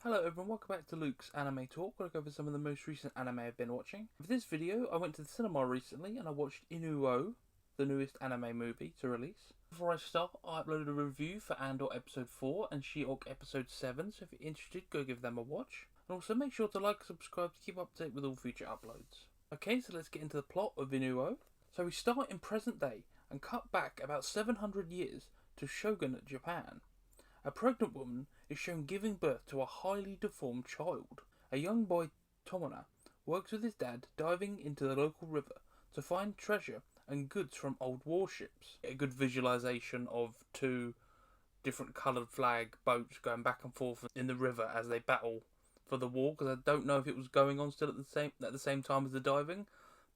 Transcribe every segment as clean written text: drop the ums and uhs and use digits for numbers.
Hello everyone, welcome back to Luke's Anime Talk, where I go over some of the most recent anime I've been watching. For this video, I went to the cinema recently and I watched Inuo, the newest anime movie to release. Before I start, I uploaded a review for Andor Episode 4 and She-Hulk Episode 7, so if you're interested, go give them a watch. And also make sure to like and subscribe to keep up to date with all future uploads. Okay, so let's get into the plot of Inuo. So we start in present day and cut back about 700 years to Shogunate Japan. A pregnant woman is shown giving birth to a highly deformed child. A young boy, Tomona, works with his dad diving into the local river to find treasure and goods from old warships. A good visualization of two different coloured flag boats going back and forth in the river as they battle for the war, because I don't know if it was going on still at the same time as the diving,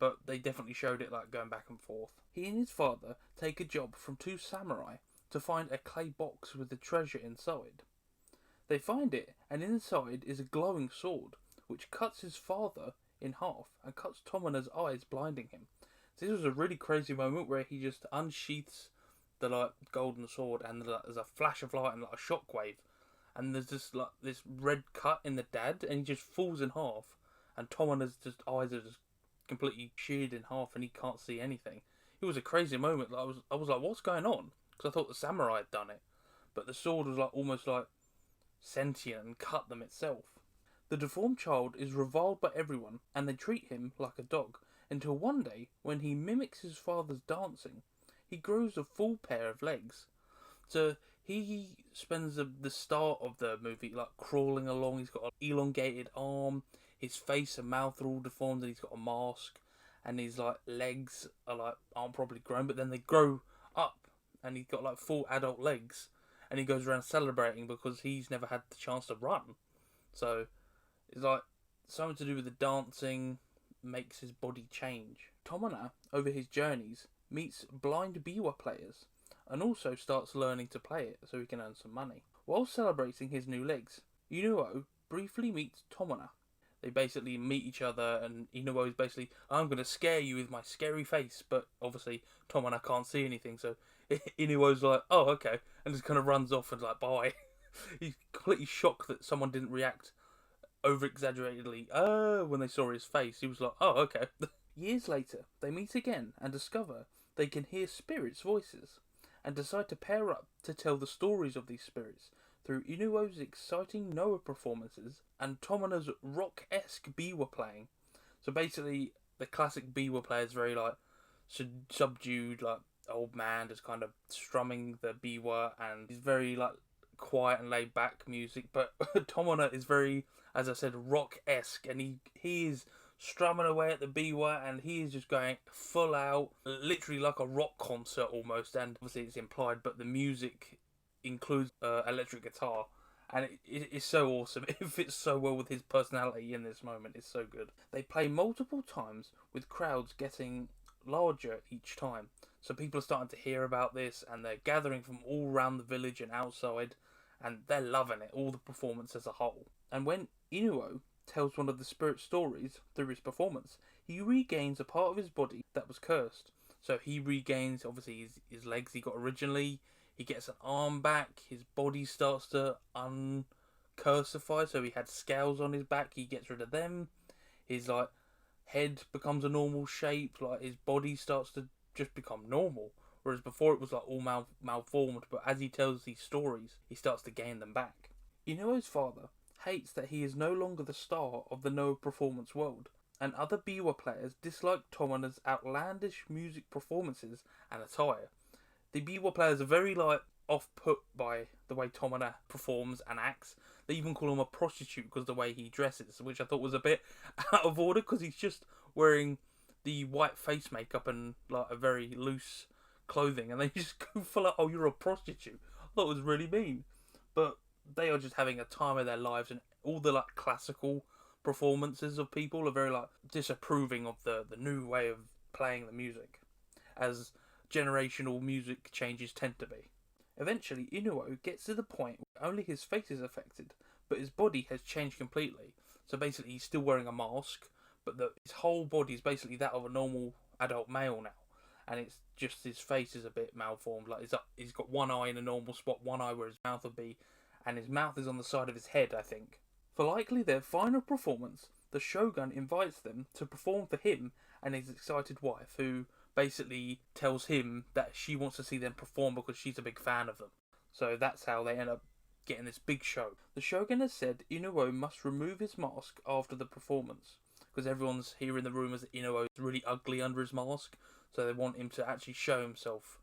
but they definitely showed it like going back and forth. He and his father take a job from two samurai to find a clay box with the treasure inside. They find it, and inside is a glowing sword, which cuts his father in half and cuts Tomona's eyes, blinding him. So this was a really crazy moment where he just unsheaths the golden sword, and there's a flash of light and like a shockwave, and there's just like this red cut in the dad, and he just falls in half, and Tomona's just eyes are just completely sheared in half, and he can't see anything. It was a crazy moment. I was like, what's going on? Because I thought the samurai had done it, but the sword was like almost like sentient and cut them itself. The deformed child is reviled by everyone, and they treat him like a dog, until one day, when he mimics his father's dancing, he grows a full pair of legs. So he spends the start of the movie like crawling along. He's got an elongated arm, his face and mouth are all deformed, and he's got a mask, and his like legs are like aren't properly grown, but then they grow up, and he's got like full adult legs, and he goes around celebrating because he's never had the chance to run. So it's like something to do with the dancing makes his body change. Tomona, over his journeys, meets blind biwa players and also starts learning to play it so he can earn some money. While celebrating his new legs, Inuo briefly meets Tomona. They basically meet each other, and Inuo is basically, I'm going to scare you with my scary face, but obviously Tomona can't see anything, so Inuo's like, oh, okay, and just kind of runs off and like, bye. He's completely shocked that someone didn't react over exaggeratedly, when they saw his face. He was like, oh, okay. Years later, they meet again and discover they can hear spirits' voices, and decide to pair up to tell the stories of these spirits through Inuo's exciting Noah performances and Tomona's rock-esque biwa playing. So basically, the classic biwa player is very like subdued, like old man, just kind of strumming the biwa, and he's very like quiet and laid back music. But Tomona is very, as I said, rock-esque, and he is strumming away at the biwa, and he is just going full out, literally like a rock concert almost. And obviously it's implied, but the music includes electric guitar, and it's so awesome. It fits so well with his personality in this moment. It's so good. They play multiple times with crowds getting larger each time. So people are starting to hear about this, and they're gathering from all around the village and outside, and they're loving it, all the performance as a whole. And when Inuo tells one of the spirit stories through his performance, he regains a part of his body that was cursed. So he regains, obviously, his legs he got originally. He gets an arm back. His body starts to uncalcify. So he had scales on his back. He gets rid of them. His like head becomes a normal shape. Like his body starts to just become normal. Whereas before it was like all malformed. But as he tells these stories, he starts to gain them back. Inuo's father hates that he is no longer the star of the Noah performance world, and other biwa players dislike Tomona's outlandish music performances and attire. The biwa players are very like off-put by the way Tomona performs and acts. They even call him a prostitute because of the way he dresses, which I thought was a bit out of order, because he's just wearing the white face makeup and like a very loose clothing, and they just go for like, oh, you're a prostitute. I thought it was really mean, but they are just having a time of their lives, and all the like classical performances of people are very like disapproving of the new way of playing the music, as generational music changes tend to be. Eventually, Inuo gets to the point where only his face is affected, but his body has changed completely. So basically, he's still wearing a mask, but his whole body is basically that of a normal adult male now. And it's just his face is a bit malformed. Like he's got one eye in a normal spot, one eye where his mouth would be, and his mouth is on the side of his head, I think. For likely their final performance, the Shogun invites them to perform for him and his excited wife, who basically tells him that she wants to see them perform because she's a big fan of them. So that's how they end up getting this big show. The Shogun has said Inuo must remove his mask after the performance, because everyone's hearing the rumours that Inuo is really ugly under his mask, so they want him to actually show himself.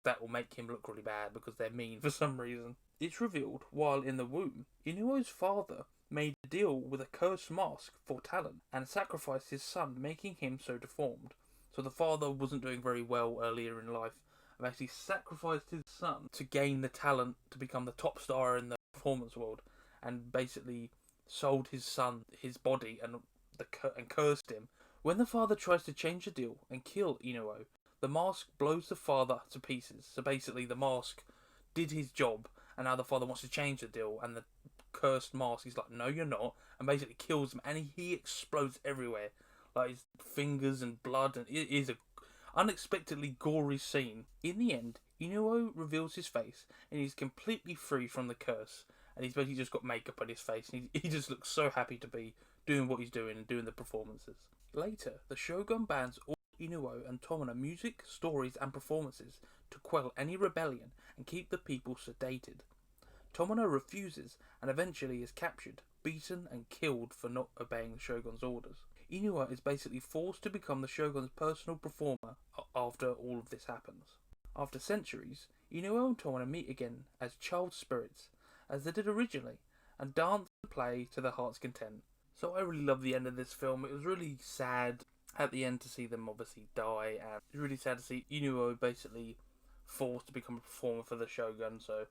That will make him look really bad because they're mean for some reason. It's revealed while in the womb, Inuo's father made a deal with a cursed mask for talent and sacrificed his son, making him so deformed. So the father wasn't doing very well earlier in life and actually sacrificed his son to gain the talent to become the top star in the performance world, and basically sold his son his body and cursed him. When the father tries to change the deal and kill Inuo, the mask blows the father to pieces. So basically the mask did his job, and now the father wants to change the deal, and the cursed mask is like, no you're not, and basically kills him, and he explodes everywhere, like his fingers and blood, and it is a unexpectedly gory scene. In the end, Inuo reveals his face, and he's completely free from the curse, and he's basically just got makeup on his face, and he just looks so happy to be doing what he's doing and doing the performances. Later, the Shogun bans all Inuo and Tomona music, stories and performances to quell any rebellion and keep the people sedated. Tomona refuses and eventually is captured, beaten and killed for not obeying the Shogun's orders. Inuo is basically forced to become the Shogun's personal performer after all of this happens. After centuries, Inuo and Tomona meet again as child spirits, as they did originally, and dance and play to their heart's content. So I really love the end of this film. It was really sad at the end to see them obviously die, and it's really sad to see Inuo basically forced to become a performer for the Shogun. So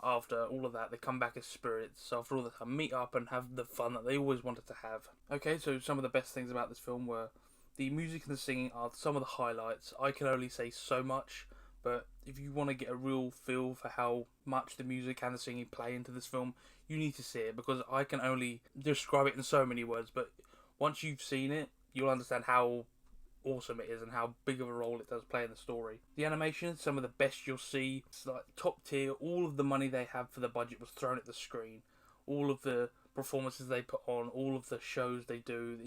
after all of that, they come back as spirits. So after all that time, meet up and have the fun that they always wanted to have. Okay, so some of the best things about this film were the music and the singing are some of the highlights. I can only say so much, but if you want to get a real feel for how much the music and the singing play into this film, you need to see it, because I can only describe it in so many words, but once you've seen it, you'll understand how awesome it is and how big of a role it does play in the story. The animation is some of the best you'll see. It's like top tier. All of the money they have for the budget was thrown at the screen. All of the performances they put on, all of the shows they do,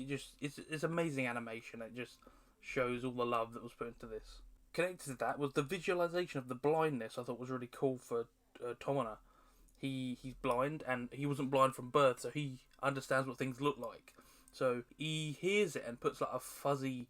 it's amazing animation. It just shows all the love that was put into this. Connected to that was the visualization of the blindness. I thought was really cool for Tomona. He's blind, and he wasn't blind from birth, so he understands what things look like. So he hears it and puts like a fuzzy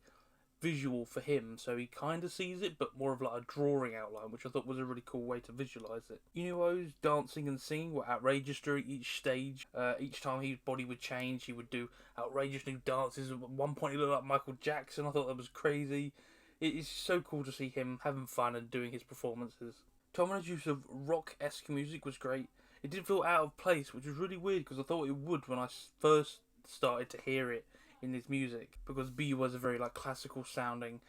visual for him, so he kind of sees it, but more of like a drawing outline, which I thought was a really cool way to visualize it. Inuo's dancing and singing were outrageous during each stage. Each time his body would change, he would do outrageous new dances. At one point, he looked like Michael Jackson. I thought that was crazy. It is so cool to see him having fun and doing his performances. Tomona's use of rock-esque music was great. It didn't feel out of place, which was really weird because I thought it would when I first started to hear it in his music, because B was a very like classical sounding,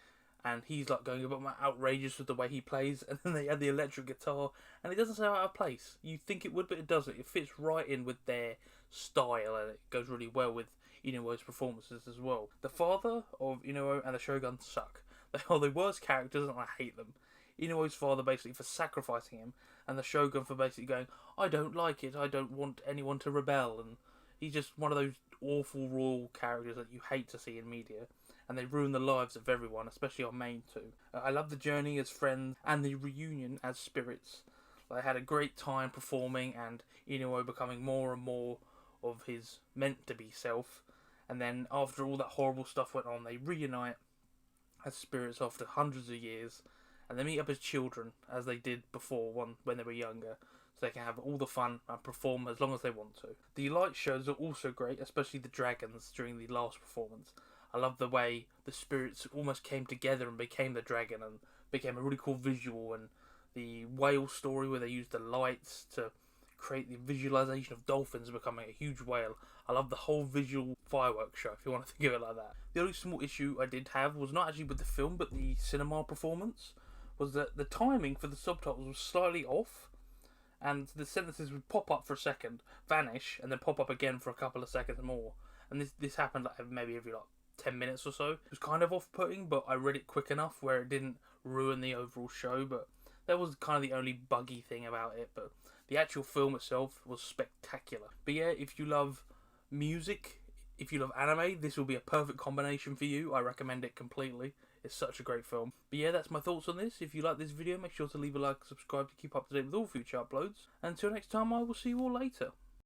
and he's like going a bit more outrageous with the way he plays, and then they had the electric guitar, and it doesn't sound out of place. You think it would, but it doesn't. It fits right in with their style, and it goes really well with Inuo's performances as well. The father of Inuo and the Shogun suck. They are the worst characters, and I hate them. Inuo's father basically for sacrificing him, and the Shogun for basically going, I don't like it, I don't want anyone to rebel, and he's just one of those awful royal characters that you hate to see in media, and they ruin the lives of everyone, especially our main two. I love the journey as friends and the reunion as spirits. They had a great time performing, and Inuo becoming more and more of his meant-to-be self, and then after all that horrible stuff went on, they reunite as spirits after hundreds of years, and they meet up as children, as they did before when they were younger, so they can have all the fun and perform as long as they want to. The light shows are also great, especially the dragons during the last performance. I love the way the spirits almost came together and became the dragon, and became a really cool visual, and the whale story where they used the lights to create the visualization of dolphins becoming a huge whale. I love the whole visual fireworks show, if you want to think of it like that. The only small issue I did have was not actually with the film, but the cinema performance, was that the timing for the subtitles was slightly off, and the sentences would pop up for a second, vanish, and then pop up again for a couple of seconds more. And this happened like maybe every 10 minutes or so. It was kind of off-putting, but I read it quick enough where it didn't ruin the overall show, but that was kind of the only buggy thing about it. But the actual film itself was spectacular. But yeah, if you love music. If you love anime, this will be a perfect combination for you. I recommend it completely. It's such a great film. But yeah, that's my thoughts on this. If you like this video, make sure to leave a like and subscribe to keep up to date with all future uploads. Until next time, I will see you all later.